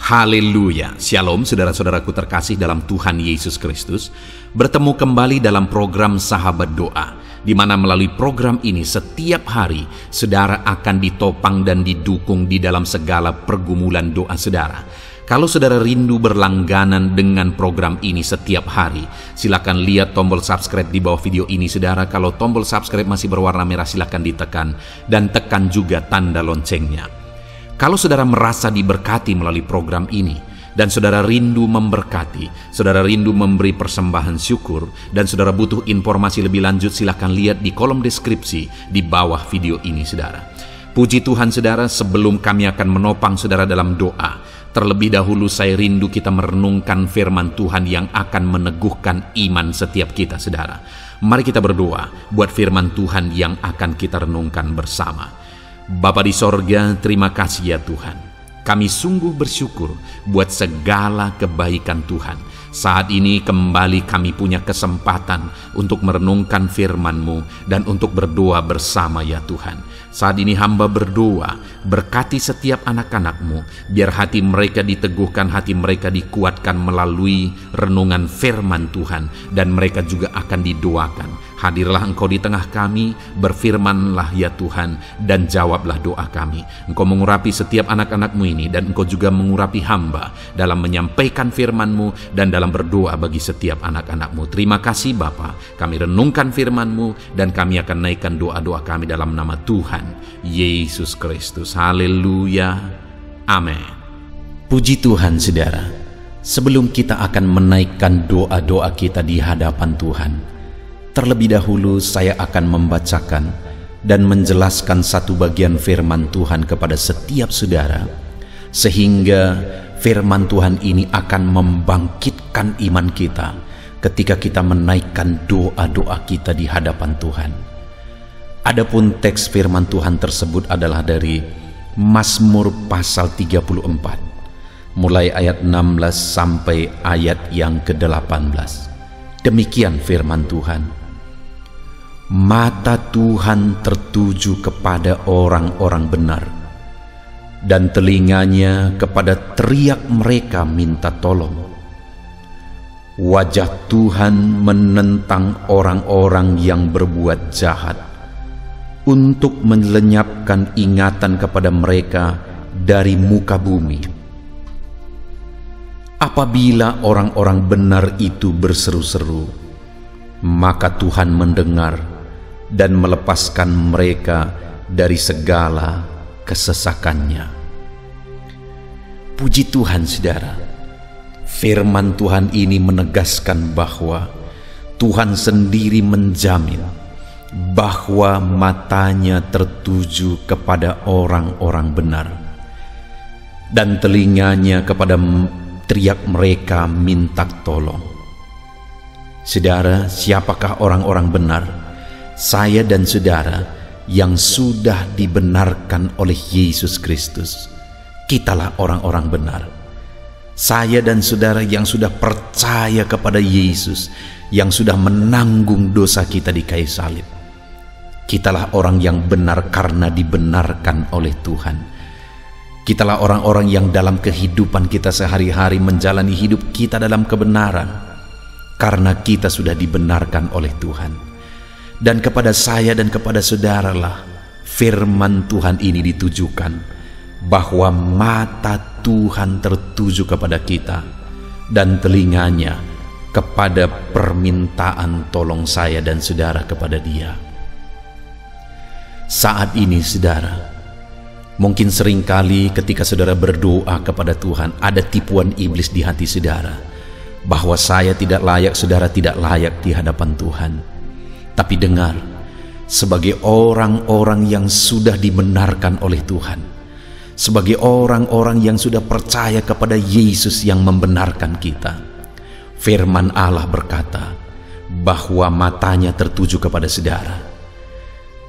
Haleluya, Shalom saudara-saudaraku terkasih dalam Tuhan Yesus Kristus. Bertemu kembali dalam program Sahabat Doa, di mana melalui program ini setiap hari saudara akan ditopang dan didukung di dalam segala pergumulan doa saudara. Kalau saudara rindu berlangganan dengan program ini setiap hari, silakan lihat tombol subscribe di bawah video ini saudara. Kalau tombol subscribe masih berwarna merah, silakan ditekan dan tekan juga tanda loncengnya. Kalau saudara merasa diberkati melalui program ini, dan saudara rindu memberkati, saudara rindu memberi persembahan syukur, dan saudara butuh informasi lebih lanjut, silakan lihat di kolom deskripsi di bawah video ini saudara. Puji Tuhan saudara, sebelum kami akan menopang saudara dalam doa, terlebih dahulu saya rindu kita merenungkan firman Tuhan yang akan meneguhkan iman setiap kita saudara. Mari kita berdoa buat firman Tuhan yang akan kita renungkan bersama. Bapa di sorga, terima kasih ya Tuhan. Kami sungguh bersyukur buat segala kebaikan Tuhan. Saat ini kembali kami punya kesempatan untuk merenungkan firman-Mu dan untuk berdoa bersama ya Tuhan. Saat ini hamba berdoa, berkati setiap anak-anak-Mu, biar hati mereka diteguhkan, hati mereka dikuatkan melalui renungan firman Tuhan, dan mereka juga akan didoakan. Hadirlah Engkau di tengah kami, berfirmanlah ya Tuhan, dan jawablah doa kami. Engkau mengurapi setiap anak-anak-Mu ini, dan Engkau juga mengurapi hamba dalam menyampaikan firman-Mu dan dalam berdoa bagi setiap anak-anak-Mu. Terima kasih Bapa, kami renungkan firman-Mu, dan kami akan naikkan doa-doa kami dalam nama Tuhan Yesus Kristus. Haleluya, amin. Puji Tuhan saudara, sebelum kita akan menaikkan doa-doa kita di hadapan Tuhan, terlebih dahulu saya akan membacakan dan menjelaskan satu bagian firman Tuhan kepada setiap saudara, sehingga firman Tuhan ini akan membangkitkan iman kita ketika kita menaikkan doa-doa kita di hadapan Tuhan. Adapun teks firman Tuhan tersebut adalah dari Mazmur pasal 34, mulai ayat 16 sampai ayat yang ke-18. Demikian firman Tuhan. Mata Tuhan tertuju kepada orang-orang benar, dan telinganya kepada teriak mereka minta tolong. Wajah Tuhan menentang orang-orang yang berbuat jahat, untuk melenyapkan ingatan kepada mereka dari muka bumi. Apabila orang-orang benar itu berseru-seru, maka Tuhan mendengar dan melepaskan mereka dari segala kesesakannya. Puji Tuhan saudara, firman Tuhan ini menegaskan bahwa Tuhan sendiri menjamin bahwa matanya tertuju kepada orang-orang benar, dan telinganya kepada teriak mereka minta tolong. Saudara, siapakah orang-orang benar? Saya dan saudara yang sudah dibenarkan oleh Yesus Kristus. Kitalah orang-orang benar. Saya dan saudara yang sudah percaya kepada Yesus, yang sudah menanggung dosa kita di kayu salib. Kitalah orang yang benar karena dibenarkan oleh Tuhan. Kitalah orang-orang yang dalam kehidupan kita sehari-hari menjalani hidup kita dalam kebenaran, karena kita sudah dibenarkan oleh Tuhan. Dan kepada saya dan kepada saudaralah firman Tuhan ini ditujukan, bahwa mata Tuhan tertuju kepada kita, dan telinganya kepada permintaan tolong saya dan saudara kepada Dia. Saat ini saudara, mungkin seringkali ketika saudara berdoa kepada Tuhan, ada tipuan iblis di hati saudara, bahwa saya tidak layak, saudara tidak layak di hadapan Tuhan. Tapi dengar, sebagai orang-orang yang sudah dibenarkan oleh Tuhan, sebagai orang-orang yang sudah percaya kepada Yesus yang membenarkan kita, firman Allah berkata bahwa matanya tertuju kepada saudara,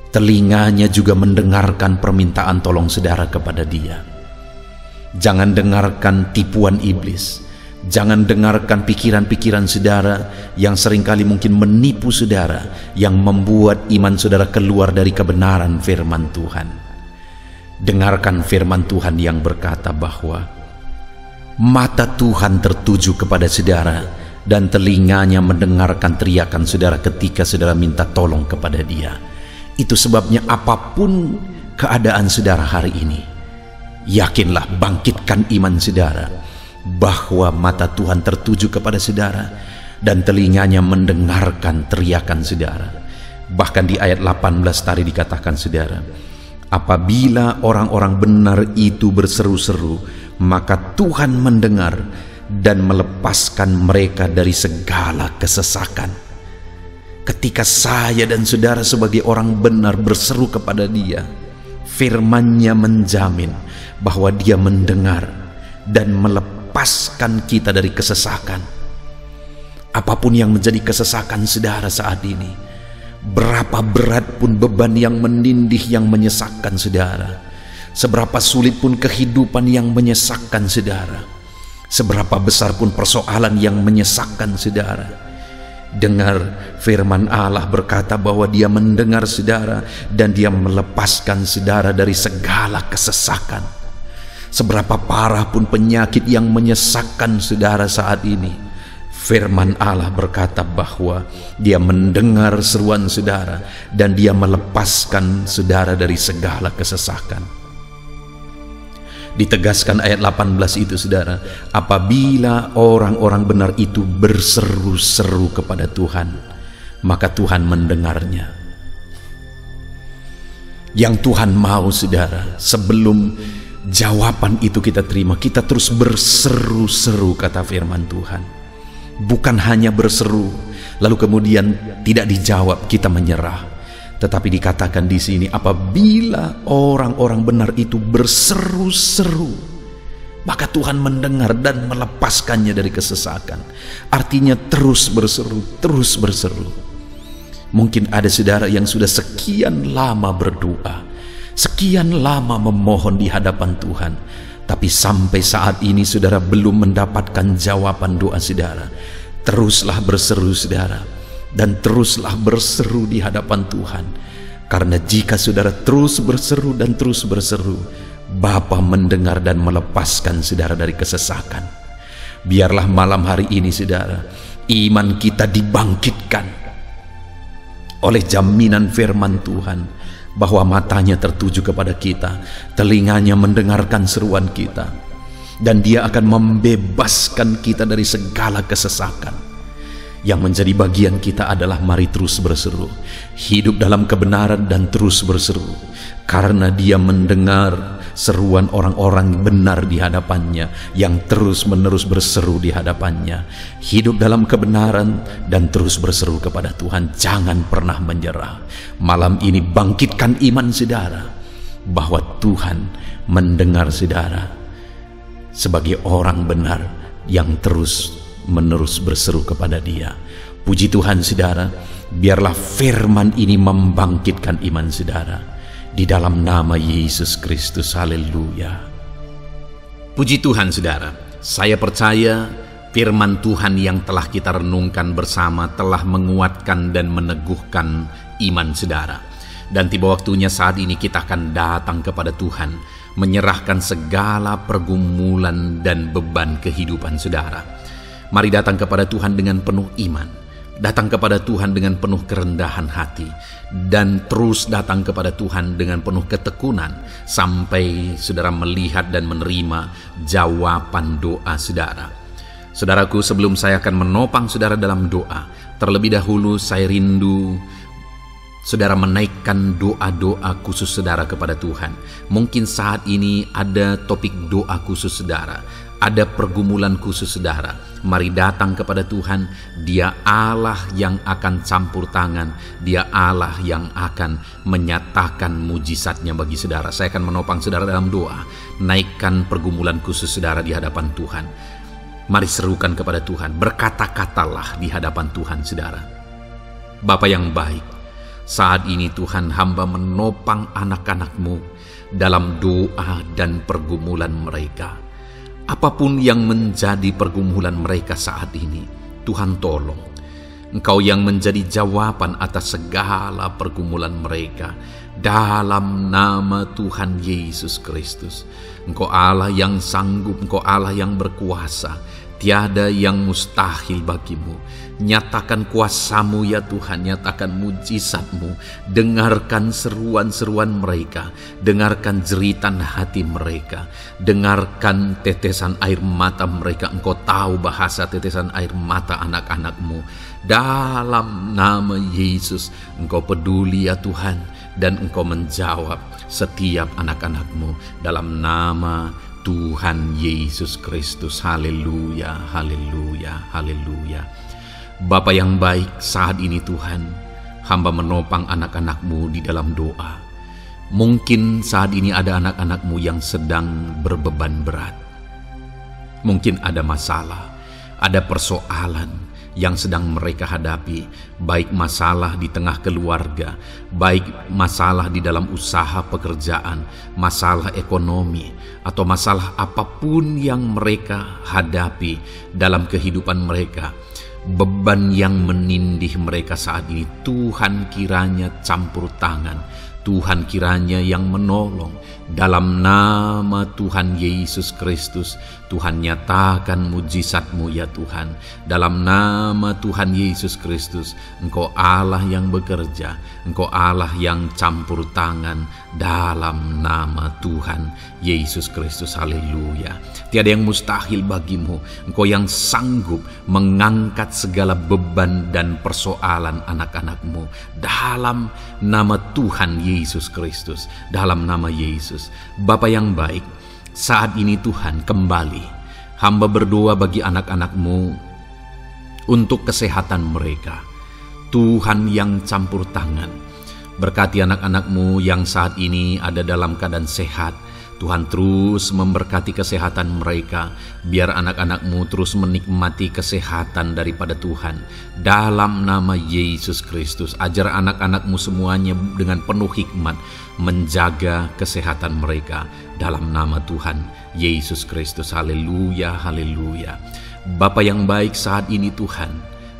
telinganya juga mendengarkan permintaan tolong saudara kepada Dia. Jangan dengarkan tipuan iblis, jangan dengarkan pikiran-pikiran saudara yang seringkali mungkin menipu saudara, yang membuat iman saudara keluar dari kebenaran firman Tuhan. Dengarkan firman Tuhan yang berkata bahwa Mata Tuhan tertuju kepada saudara dan telinganya mendengarkan teriakan saudara ketika saudara minta tolong kepada Dia. Itu sebabnya apapun keadaan saudara hari ini, yakinlah, bangkitkan iman saudara bahwa mata Tuhan tertuju kepada saudara dan telinganya mendengarkan teriakan saudara. Bahkan di ayat 18 tadi dikatakan saudara, apabila orang-orang benar itu berseru-seru, maka Tuhan mendengar dan melepaskan mereka dari segala kesesakan. Ketika saya dan saudara sebagai orang benar berseru kepada Dia, firman-Nya menjamin bahwa Dia mendengar dan melepaskan kita dari kesesakan. Apapun yang menjadi kesesakan saudara saat ini, berapa berat pun beban yang menindih yang menyesakkan saudara, seberapa sulit pun kehidupan yang menyesakkan saudara, seberapa besar pun persoalan yang menyesakkan saudara, dengar firman Allah berkata bahwa Dia mendengar saudara dan Dia melepaskan saudara dari segala kesesakan. Seberapa parah pun penyakit yang menyesakkan saudara saat ini, firman Allah berkata bahwa Dia mendengar seruan saudara dan Dia melepaskan saudara dari segala kesesakan. Ditegaskan ayat 18 itu saudara, apabila orang-orang benar itu berseru-seru kepada Tuhan, maka Tuhan mendengarnya. Yang Tuhan mau saudara, sebelum jawaban itu kita terima, kita terus berseru-seru, kata firman Tuhan. Bukan hanya berseru lalu kemudian tidak dijawab kita menyerah, tetapi dikatakan di sini apabila orang-orang benar itu berseru-seru, maka Tuhan mendengar dan melepaskannya dari kesesakan. Artinya terus berseru, terus berseru. Mungkin ada saudara yang sudah sekian lama berdoa, sekian lama memohon di hadapan Tuhan, tapi sampai saat ini saudara belum mendapatkan jawaban doa saudara. Teruslah berseru saudara, dan teruslah berseru di hadapan Tuhan. Karena jika saudara terus berseru dan terus berseru, Bapa mendengar dan melepaskan saudara dari kesesakan. Biarlah malam hari ini saudara, iman kita dibangkitkan oleh jaminan firman Tuhan bahwa matanya tertuju kepada kita, telinganya mendengarkan seruan kita, dan Dia akan membebaskan kita dari segala kesesakan. Yang menjadi bagian kita adalah mari terus berseru, hidup dalam kebenaran dan terus berseru, karena Dia mendengar seruan orang-orang benar di hadapannya yang terus menerus berseru di hadapannya. Hidup dalam kebenaran dan terus berseru kepada Tuhan, jangan pernah menyerah. Malam ini bangkitkan iman saudara bahwa Tuhan mendengar saudara sebagai orang benar yang terus menerus berseru kepada Dia. Puji Tuhan saudara, biarlah firman ini membangkitkan iman saudara di dalam nama Yesus Kristus. Haleluya. Puji Tuhan saudara, saya percaya firman Tuhan yang telah kita renungkan bersama telah menguatkan dan meneguhkan iman saudara. Dan tiba waktunya saat ini kita akan datang kepada Tuhan, menyerahkan segala pergumulan dan beban kehidupan saudara. Mari datang kepada Tuhan dengan penuh iman, datang kepada Tuhan dengan penuh kerendahan hati, dan terus datang kepada Tuhan dengan penuh ketekunan sampai saudara melihat dan menerima jawaban doa saudara. Saudaraku, sebelum saya akan menopang saudara dalam doa, terlebih dahulu saya rindu saudara menaikkan doa-doa khusus saudara kepada Tuhan. Mungkin saat ini ada topik doa khusus saudara, ada pergumulan khusus saudara. Mari datang kepada Tuhan. Dia Allah yang akan campur tangan, Dia Allah yang akan menyatakan mujizatnya bagi saudara. Saya akan menopang saudara dalam doa. Naikkan pergumulan khusus saudara di hadapan Tuhan. Mari serukan kepada Tuhan, berkata-katalah di hadapan Tuhan saudara. Bapa yang baik, saat ini Tuhan, hamba menopang anak-anak-Mu dalam doa dan pergumulan mereka. Apapun yang menjadi pergumulan mereka saat ini, Tuhan tolong. Engkau yang menjadi jawaban atas segala pergumulan mereka. Dalam nama Tuhan Yesus Kristus, Engkau Allah yang sanggup, Engkau Allah yang berkuasa. Tiada yang mustahil bagimu. Nyatakan kuasa-Mu ya Tuhan, nyatakan mujizat-Mu. Dengarkan seruan-seruan mereka, dengarkan jeritan hati mereka, dengarkan tetesan air mata mereka. Engkau tahu bahasa tetesan air mata anak-anak-Mu. Dalam nama Yesus, Engkau peduli ya Tuhan, dan Engkau menjawab setiap anak-anak-Mu dalam nama Tuhan Yesus Kristus. Haleluya, haleluya, haleluya. Bapa yang baik, saat ini Tuhan, hamba menopang anak-anak-Mu di dalam doa. Mungkin saat ini ada anak-anak-Mu yang sedang berbeban berat. Mungkin ada masalah, ada persoalan yang sedang mereka hadapi, baik masalah di tengah keluarga, baik masalah di dalam usaha pekerjaan, masalah ekonomi, atau masalah apapun yang mereka hadapi dalam kehidupan mereka. Beban yang menindih mereka saat ini, Tuhan kiranya campur tangan, Tuhan kiranya yang menolong. Dalam nama Tuhan Yesus Kristus, Tuhan nyatakan mujizat-Mu ya Tuhan. Dalam nama Tuhan Yesus Kristus, Engkau Allah yang bekerja, Engkau Allah yang campur tangan. Dalam nama Tuhan Yesus Kristus, haleluya. Tiada yang mustahil bagimu. Engkau yang sanggup mengangkat segala beban dan persoalan anak-anak-Mu. Dalam nama Tuhan Yesus Kristus, dalam nama Yesus. Bapa yang baik, saat ini Tuhan kembali hamba berdoa bagi anak-anak-Mu untuk kesehatan mereka. Tuhan yang campur tangan, berkati anak-anak-Mu yang saat ini ada dalam keadaan sehat. Tuhan terus memberkati kesehatan mereka, biar anak-anak-Mu terus menikmati kesehatan daripada Tuhan. Dalam nama Yesus Kristus, ajar anak-anak-Mu semuanya dengan penuh hikmat menjaga kesehatan mereka. Dalam nama Tuhan Yesus Kristus, haleluya, haleluya. Bapa yang baik, saat ini Tuhan,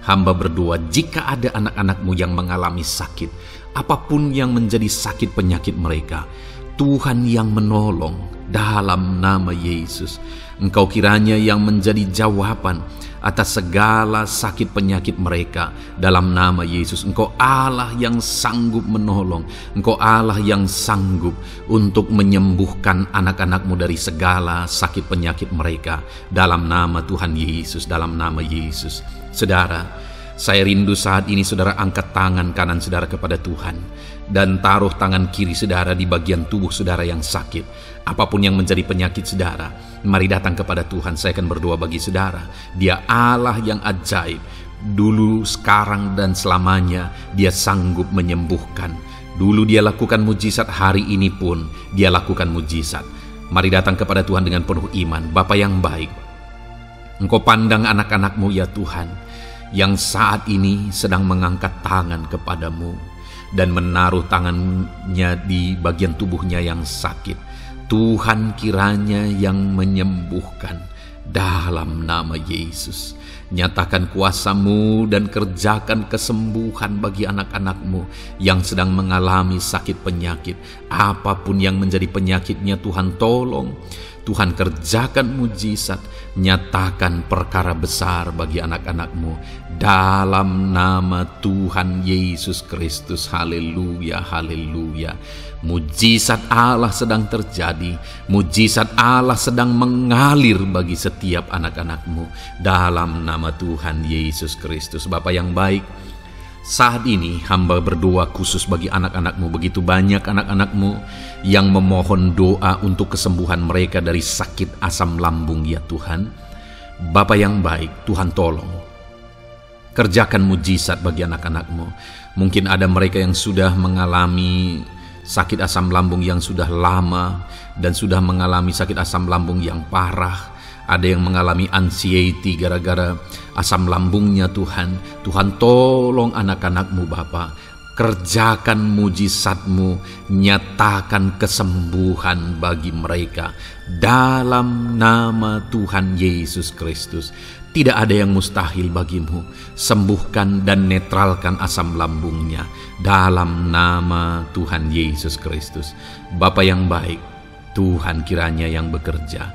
hamba berdoa jika ada anak-anak-Mu yang mengalami sakit, apapun yang menjadi sakit penyakit mereka, Tuhan yang menolong. Dalam nama Yesus, Engkau kiranya yang menjadi jawaban atas segala sakit penyakit mereka. Dalam nama Yesus, Engkau Allah yang sanggup menolong, Engkau Allah yang sanggup untuk menyembuhkan anak-anak-Mu dari segala sakit penyakit mereka. Dalam nama Tuhan Yesus, dalam nama Yesus. Saudara, saya rindu saat ini saudara angkat tangan kanan saudara kepada Tuhan dan taruh tangan kiri saudara di bagian tubuh saudara yang sakit. Apapun yang menjadi penyakit saudara, mari datang kepada Tuhan. Saya akan berdoa bagi saudara. Dia Allah yang ajaib. Dulu, sekarang, dan selamanya Dia sanggup menyembuhkan. Dulu Dia lakukan mujizat, hari ini pun Dia lakukan mujizat. Mari datang kepada Tuhan dengan penuh iman. Bapa yang baik, Engkau pandang anak-anak-Mu ya Tuhan, yang saat ini sedang mengangkat tangan kepadamu dan menaruh tangannya di bagian tubuhnya yang sakit. Tuhan kiranya yang menyembuhkan. Dalam nama Yesus, nyatakan kuasa-Mu dan kerjakan kesembuhan bagi anak-anak-Mu yang sedang mengalami sakit penyakit. Apapun yang menjadi penyakitnya, Tuhan tolong. Tuhan kerjakan mujizat, nyatakan perkara besar bagi anak-anak-Mu. Dalam nama Tuhan Yesus Kristus, haleluya, haleluya. Mujizat Allah sedang terjadi, mujizat Allah sedang mengalir bagi setiap anak-anak-Mu. Dalam nama Tuhan Yesus Kristus. Bapa yang baik, saat ini hamba berdoa khusus bagi anak-anak-Mu. Begitu banyak anak-anak-Mu yang memohon doa untuk kesembuhan mereka dari sakit asam lambung ya Tuhan. Bapa yang baik, Tuhan tolong. Kerjakan mujizat bagi anak-anak-Mu. Mungkin ada mereka yang sudah mengalami sakit asam lambung yang sudah lama dan sudah mengalami sakit asam lambung yang parah. Ada yang mengalami anxiety gara-gara asam lambungnya Tuhan. Tuhan tolong anak-anak-Mu Bapa. Kerjakan mujizat-Mu, nyatakan kesembuhan bagi mereka dalam nama Tuhan Yesus Kristus. Tidak ada yang mustahil bagimu. Sembuhkan dan netralkan asam lambungnya dalam nama Tuhan Yesus Kristus. Bapa yang baik, Tuhan kiranya yang bekerja.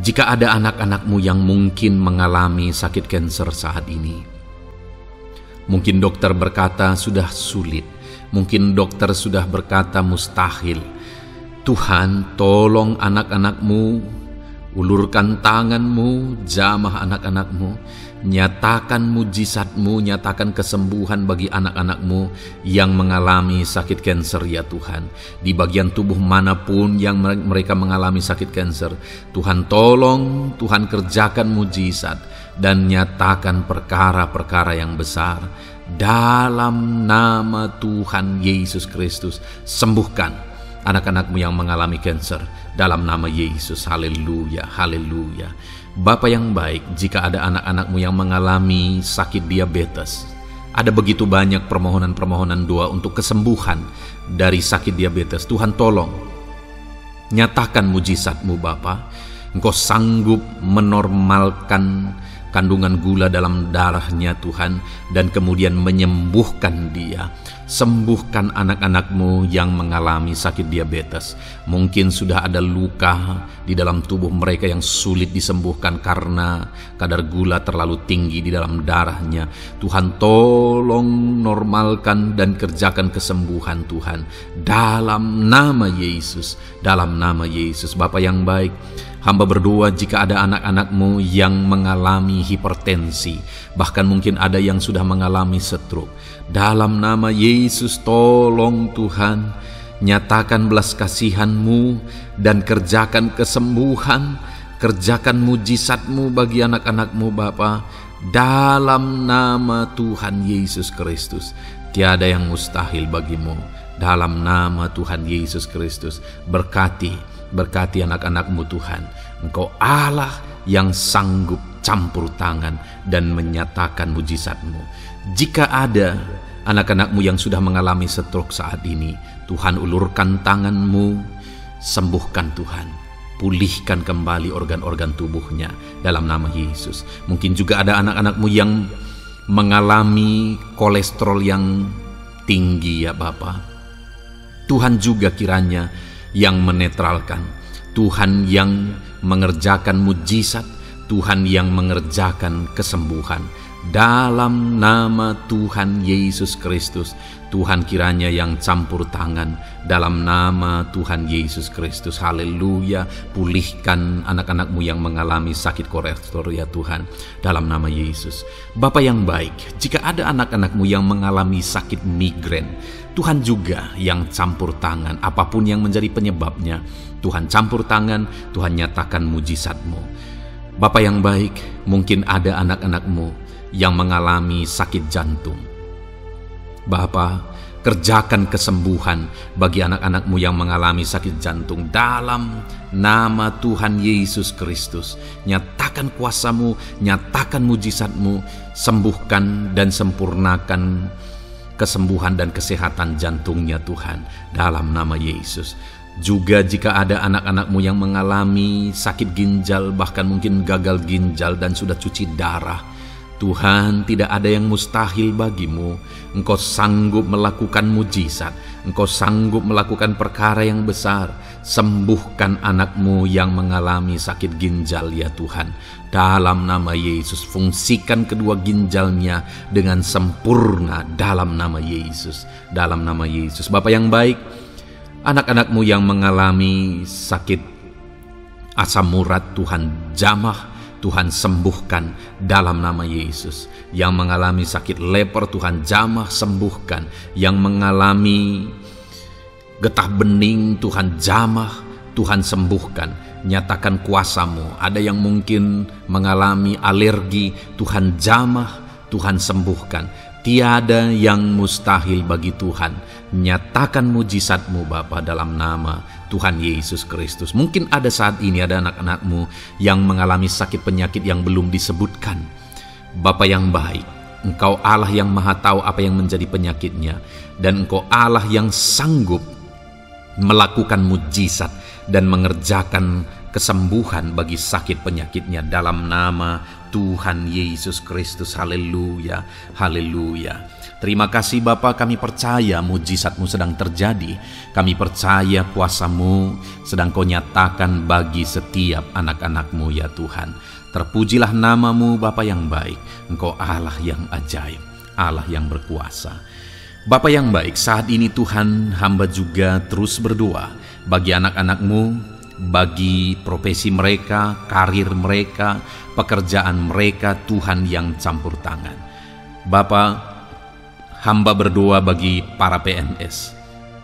Jika ada anak-anak-Mu yang mungkin mengalami sakit kanker saat ini, mungkin dokter berkata sudah sulit, mungkin dokter sudah berkata mustahil. Tuhan, tolong anak-anak-Mu, ulurkan tangan-Mu, jamah anak-anak-Mu, nyatakan mujizat-Mu, nyatakan kesembuhan bagi anak-anak-Mu yang mengalami sakit kanker ya Tuhan. Di bagian tubuh manapun yang mereka mengalami sakit kanker, Tuhan tolong, Tuhan kerjakan mujizat dan nyatakan perkara-perkara yang besar dalam nama Tuhan Yesus Kristus. Sembuhkan anak-anak-Mu yang mengalami kanker dalam nama Yesus. Haleluya, haleluya. Bapa yang baik, jika ada anak-anak-Mu yang mengalami sakit diabetes, ada begitu banyak permohonan-permohonan doa untuk kesembuhan dari sakit diabetes. Tuhan tolong, nyatakan mujizat-Mu Bapa. Engkau sanggup menormalkan kandungan gula dalam darahnya Tuhan, dan kemudian menyembuhkan dia. Sembuhkan anak-anak-Mu yang mengalami sakit diabetes. Mungkin sudah ada luka di dalam tubuh mereka yang sulit disembuhkan karena kadar gula terlalu tinggi di dalam darahnya. Tuhan tolong normalkan dan kerjakan kesembuhan Tuhan dalam nama Yesus, dalam nama Yesus. Bapa yang baik, hamba berdoa jika ada anak-anak-Mu yang mengalami hipertensi, bahkan mungkin ada yang sudah mengalami stroke. Dalam nama Yesus, tolong Tuhan, nyatakan belas kasihan-Mu dan kerjakan kesembuhan, kerjakan mujizat-Mu bagi anak-anak-Mu Bapa. Dalam nama Tuhan Yesus Kristus, tiada yang mustahil bagimu. Dalam nama Tuhan Yesus Kristus, berkati anak-anak-Mu Tuhan. Engkau Allah yang sanggup campur tangan dan menyatakan mujizat-Mu. Jika ada anak-anak-Mu yang sudah mengalami stroke saat ini, Tuhan ulurkan tangan-Mu, sembuhkan Tuhan. Pulihkan kembali organ-organ tubuhnya dalam nama Yesus. Mungkin juga ada anak-anak-Mu yang mengalami kolesterol yang tinggi ya Bapa. Tuhan juga kiranya yang menetralkan, Tuhan yang mengerjakan mujizat, Tuhan yang mengerjakan kesembuhan. Dalam nama Tuhan Yesus Kristus, Tuhan kiranya yang campur tangan dalam nama Tuhan Yesus Kristus. Haleluya. Pulihkan anak-anak-Mu yang mengalami sakit kolesterol ya Tuhan, dalam nama Yesus. Bapa yang baik, jika ada anak-anak-Mu yang mengalami sakit migrain, Tuhan juga yang campur tangan. Apapun yang menjadi penyebabnya, Tuhan campur tangan, Tuhan nyatakan mujizat-Mu. Bapa yang baik, mungkin ada anak-anak-Mu yang mengalami sakit jantung. Bapa, kerjakan kesembuhan bagi anak-anak-Mu yang mengalami sakit jantung dalam nama Tuhan Yesus Kristus. Nyatakan kuasa-Mu, nyatakan mujizat-Mu, sembuhkan dan sempurnakan kesembuhan dan kesehatan jantungnya Tuhan, dalam nama Yesus. Juga jika ada anak-anak-Mu yang mengalami sakit ginjal, bahkan mungkin gagal ginjal dan sudah cuci darah, Tuhan, tidak ada yang mustahil bagimu. Engkau sanggup melakukan mujizat, Engkau sanggup melakukan perkara yang besar. Sembuhkan anak-Mu yang mengalami sakit ginjal ya Tuhan, dalam nama Yesus. Fungsikan kedua ginjalnya dengan sempurna dalam nama Yesus, dalam nama Yesus. Bapa yang baik, anak-anak-Mu yang mengalami sakit asam urat, Tuhan jamah, Tuhan sembuhkan dalam nama Yesus. Yang mengalami sakit leper, Tuhan jamah sembuhkan. Yang mengalami getah bening, Tuhan jamah, Tuhan sembuhkan. Nyatakan kuasa-Mu. Ada yang mungkin mengalami alergi, Tuhan jamah, Tuhan sembuhkan. Tiada yang mustahil bagi Tuhan. Nyatakan mujizat-Mu Bapa dalam nama Tuhan Yesus Kristus. Mungkin ada saat ini ada anak-anak-Mu yang mengalami sakit penyakit yang belum disebutkan. Bapa yang baik, Engkau Allah yang maha tahu apa yang menjadi penyakitnya, dan Engkau Allah yang sanggup melakukan mujizat dan mengerjakan kesembuhan bagi sakit penyakitnya dalam nama Tuhan Yesus Kristus. Haleluya, haleluya. Terima kasih Bapa, kami percaya mujizat-Mu sedang terjadi. Kami percaya kuasa-Mu sedang Kau nyatakan bagi setiap anak-anak-Mu ya Tuhan. Terpujilah nama-Mu Bapa yang baik. Engkau Allah yang ajaib, Allah yang berkuasa. Bapa yang baik, saat ini Tuhan, hamba juga terus berdoa bagi anak-anak-Mu, bagi profesi mereka, karir mereka, pekerjaan mereka, Tuhan yang campur tangan. Bapa, hamba berdoa bagi para PNS.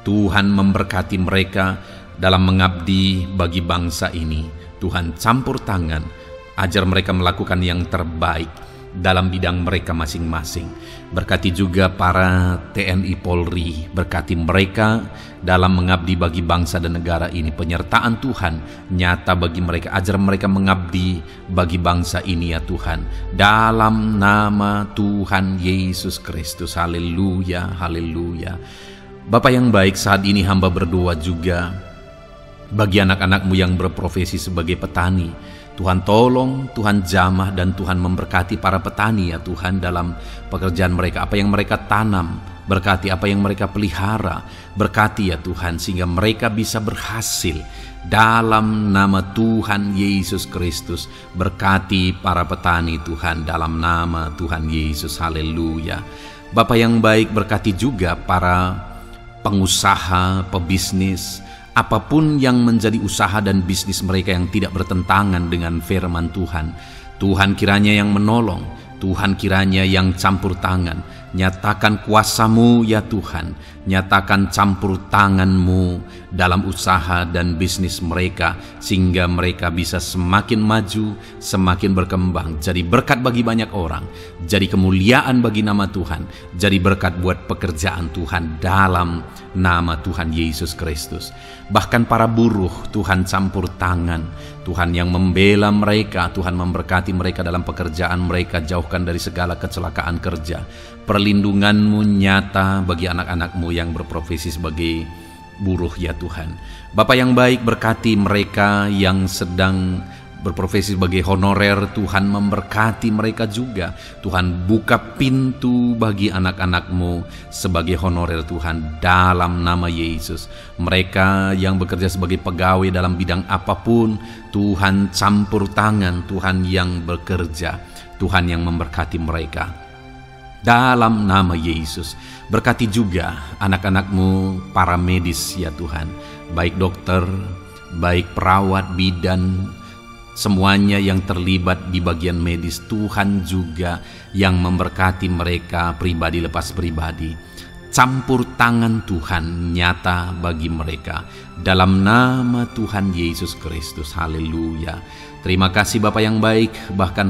Tuhan memberkati mereka dalam mengabdi bagi bangsa ini. Tuhan campur tangan, ajar mereka melakukan yang terbaik dalam bidang mereka masing-masing. Berkati juga para TNI Polri, berkati mereka dalam mengabdi bagi bangsa dan negara ini. Penyertaan Tuhan nyata bagi mereka, ajar mereka mengabdi bagi bangsa ini ya Tuhan, dalam nama Tuhan Yesus Kristus. Haleluya, haleluya. Bapa yang baik, saat ini hamba berdoa juga bagi anak-anak-Mu yang berprofesi sebagai petani. Tuhan tolong, Tuhan jamah, dan Tuhan memberkati para petani ya Tuhan dalam pekerjaan mereka. Apa yang mereka tanam, berkati apa yang mereka pelihara, berkati ya Tuhan, sehingga mereka bisa berhasil dalam nama Tuhan Yesus Kristus. Berkati para petani Tuhan dalam nama Tuhan Yesus. Haleluya. Bapa yang baik, berkati juga para pengusaha, pebisnis, apapun yang menjadi usaha dan bisnis mereka yang tidak bertentangan dengan firman Tuhan. Tuhan kiranya yang menolong, Tuhan kiranya yang campur tangan. Nyatakan kuasa-Mu ya Tuhan, nyatakan campur tangan-Mu dalam usaha dan bisnis mereka, sehingga mereka bisa semakin maju, semakin berkembang, jadi berkat bagi banyak orang, jadi kemuliaan bagi nama Tuhan, jadi berkat buat pekerjaan Tuhan dalam nama Tuhan Yesus Kristus. Bahkan para buruh, Tuhan campur tangan, Tuhan yang membela mereka, Tuhan memberkati mereka dalam pekerjaan mereka, jauhkan dari segala kecelakaan kerja. Perlindungan-Mu nyata bagi anak-anak-Mu yang berprofesi sebagai buruh ya Tuhan. Bapa yang baik, berkati mereka yang sedang berprofesi sebagai honorer. Tuhan memberkati mereka juga. Tuhan buka pintu bagi anak-anak-Mu sebagai honorer Tuhan dalam nama Yesus. Mereka yang bekerja sebagai pegawai dalam bidang apapun, Tuhan campur tangan, Tuhan yang bekerja, Tuhan yang memberkati mereka dalam nama Yesus. Berkati juga anak-anak-Mu para medis ya Tuhan, baik dokter, baik perawat, bidan, semuanya yang terlibat di bagian medis. Tuhan juga yang memberkati mereka pribadi lepas pribadi. Campur tangan Tuhan nyata bagi mereka dalam nama Tuhan Yesus Kristus. Haleluya. Terima kasih Bapa yang baik. Bahkan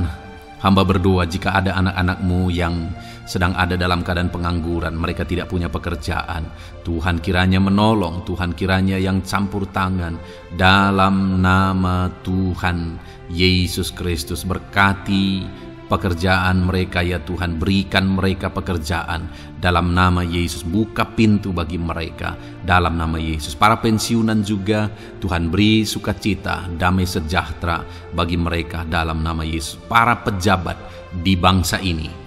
hamba berdoa jika ada anak-anak-Mu yang sedang ada dalam keadaan pengangguran, mereka tidak punya pekerjaan, Tuhan kiranya menolong, Tuhan kiranya yang campur tangan dalam nama Tuhan Yesus Kristus. Berkati pekerjaan mereka ya Tuhan, berikan mereka pekerjaan dalam nama Yesus. Buka pintu bagi mereka dalam nama Yesus. Para pensiunan juga Tuhan beri sukacita, damai sejahtera bagi mereka dalam nama Yesus. Para pejabat di bangsa ini,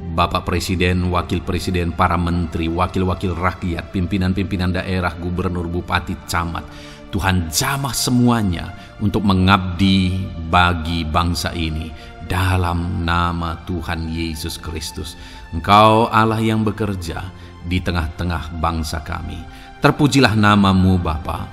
Bapak Presiden, Wakil Presiden, para menteri, wakil-wakil rakyat, pimpinan-pimpinan daerah, gubernur, bupati, camat, Tuhan jamah semuanya untuk mengabdi bagi bangsa ini dalam nama Tuhan Yesus Kristus. Engkau Allah yang bekerja di tengah-tengah bangsa kami. Terpujilah nama-Mu Bapa.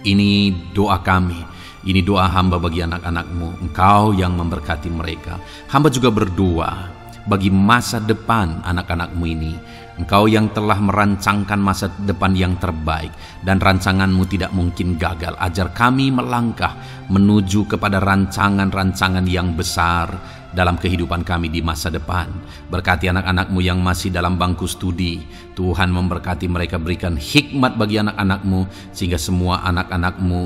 Ini doa kami, ini doa hamba bagi anak-anak-Mu. Engkau yang memberkati mereka. Hamba juga berdoa bagi masa depan anak-anak-Mu ini. Engkau yang telah merancangkan masa depan yang terbaik, dan rancangan-Mu tidak mungkin gagal. Ajar kami melangkah menuju kepada rancangan-rancangan yang besar dalam kehidupan kami di masa depan. Berkati anak-anak-Mu yang masih dalam bangku studi. Tuhan memberkati mereka, berikan hikmat bagi anak-anak-Mu, sehingga semua anak-anak-Mu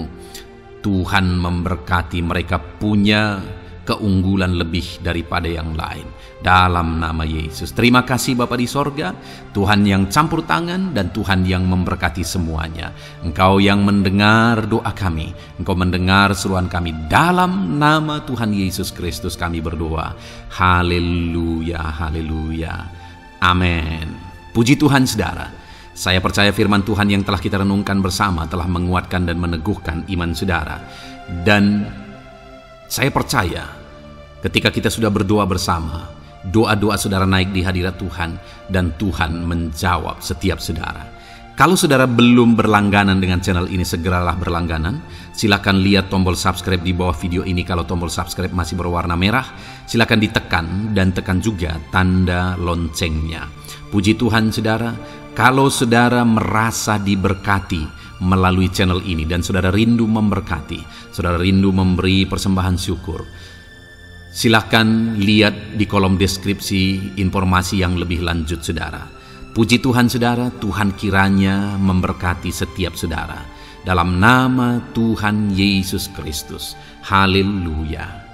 Tuhan memberkati mereka punya keunggulan lebih daripada yang lain. Dalam nama Yesus. Terima kasih Bapa di sorga, Tuhan yang campur tangan dan Tuhan yang memberkati semuanya. Engkau yang mendengar doa kami, Engkau mendengar seruan kami. Dalam nama Tuhan Yesus Kristus kami berdoa. Haleluya, haleluya. Amin. Puji Tuhan saudara. Saya percaya firman Tuhan yang telah kita renungkan bersama telah menguatkan dan meneguhkan iman saudara. Dan saya percaya ketika kita sudah berdoa bersama, doa-doa saudara naik di hadirat Tuhan dan Tuhan menjawab setiap saudara. Kalau saudara belum berlangganan dengan channel ini, segeralah berlangganan. Silakan lihat tombol subscribe di bawah video ini. Kalau tombol subscribe masih berwarna merah, silakan ditekan dan tekan juga tanda loncengnya. Puji Tuhan saudara, kalau saudara merasa diberkati melalui channel ini dan saudara rindu memberkati, saudara rindu memberi persembahan syukur, silakan lihat di kolom deskripsi informasi yang lebih lanjut saudara. Puji Tuhan saudara, Tuhan kiranya memberkati setiap saudara. Dalam nama Tuhan Yesus Kristus. Haleluya.